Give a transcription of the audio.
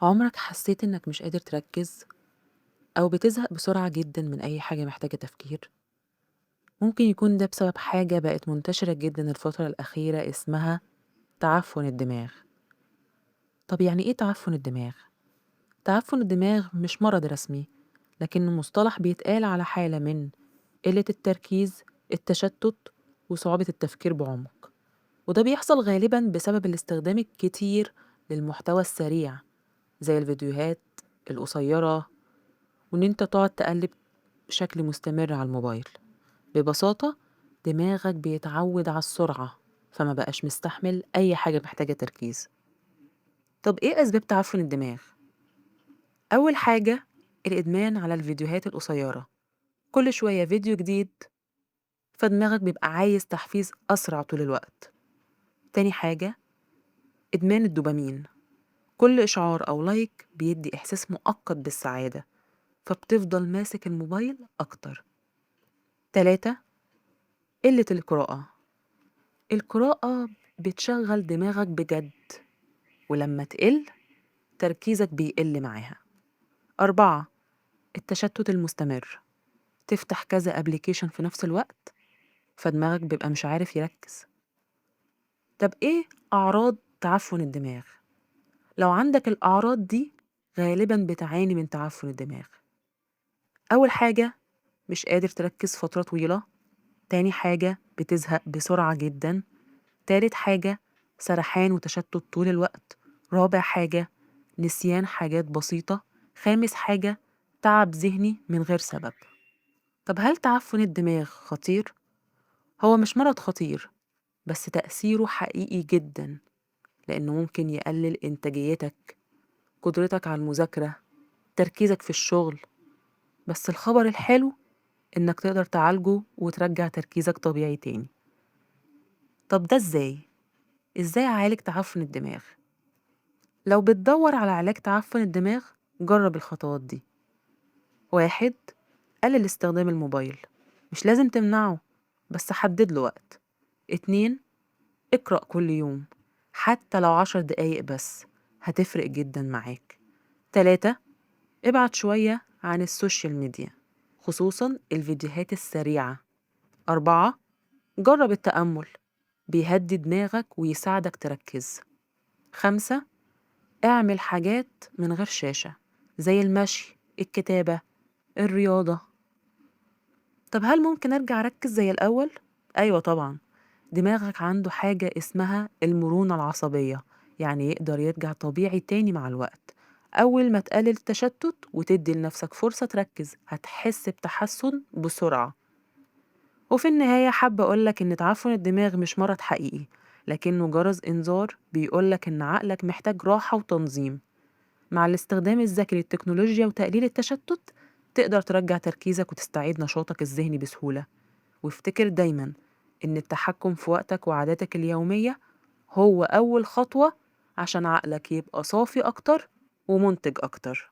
عمرك حسيت إنك مش قادر تركز أو بتزهق بسرعة جدًا من أي حاجة محتاجة تفكير؟ ممكن يكون ده بسبب حاجة بقت منتشرة جدًا الفترة الأخيرة اسمها تعفن الدماغ. طب يعني إيه تعفن الدماغ؟ تعفن الدماغ مش مرض رسمي، لكنه مصطلح بيتقال على حالة من قلة التركيز، التشتت، وصعوبة التفكير بعمق، وده بيحصل غالبًا بسبب الاستخدام الكتير للمحتوى السريع زي الفيديوهات القصيرة وإن أنت تقعد تقلِّب بشكل مستمر على الموبايل. ببساطة دماغك بيتعوِّد على السرعة، فما بقاش مستحمل أي حاجة محتاجة تركيز. طب إيه أسباب تعفُّن الدماغ؟ أول حاجة الإدمان على الفيديوهات القصيرة، كل شوية فيديو جديد، فدماغك بيبقى عايز تحفيز أسرع طول الوقت. تاني حاجة إدمان الدوبامين، كل إشعار أو لايك بيدّي إحساس مؤقت بالسعادة، فبتفضل ماسك الموبايل أكتر. 3 قِلّة القراءة، القراءة بتشغّل دماغك بجد، ولمّا تقِل تركيزك بيقِل معاها. 4 التشتُّت المستمر، تفتح كذا application في نفس الوقت، فدماغك بيبقى مش عارف يركّز. طَب إيه أعراض تعفُّن الدماغ؟ لو عندك الأعراض دي غالبًا بتعاني من تعفُّن الدماغ. أول حاجة مش قادر تركّز فترة طويلة، تاني حاجة بتزهق بسرعة جدًا، تالت حاجة سرحان وتشتُّت طول الوقت، رابع حاجة نسيان حاجات بسيطة، خامس حاجة تعب ذهني من غير سبب. طب هل تعفن الدماغ خطير؟ هو مش مرض خطير، بس تأثيره حقيقي جدا، لأنه ممكن يقلل إنتاجيتك، قدرتك على المذاكرة، تركيزك في الشغل. بس الخبر الحلو إنك تقدر تعالجه وترجع تركيزك طبيعي تاني. طب ده إزاي؟ إزاي أعالج تعفن الدماغ؟ لو بتدور على علاج تعفن الدماغ جرب الخطوات دي. 1 قلل استخدام الموبايل، مش لازم تمنعه، بس حدد له وقت. 2 اقرأ كل يوم، حتى لو 10 دقايق بس، هتفرق جدا معاك. 3 ابعد شوية عن السوشيال ميديا، خصوصا الفيديوهات السريعة. 4 جرب التأمل، بيهدي دماغك ويساعدك تركز. 5 اعمل حاجات من غير شاشة زي المشي، الكتابة، الرياضة. طب هل ممكن أرجع أركز زي الأول؟ أيوة طبعا، دماغك عنده حاجة اسمها المرونة العصبية، يعني يقدر يرجع طبيعي تاني مع الوقت. أول ما تقلل التشتت وتدي لنفسك فرصة تركز هتحس بتحسن بسرعة. وفي النهاية حابة أقولك إن تعفن الدماغ مش مرض حقيقي، لكنه جرس إنذار بيقولك إن عقلك محتاج راحة وتنظيم. مع الاستخدام الذكي للتكنولوجيا وتقليل التشتت تقدر ترجع تركيزك وتستعيد نشاطك الذهني بسهولة. وافتكر دايما إن التحكم في وقتك وعاداتك اليومية هو أول خطوة عشان عقلك يبقى صافي أكتر ومنتج أكتر.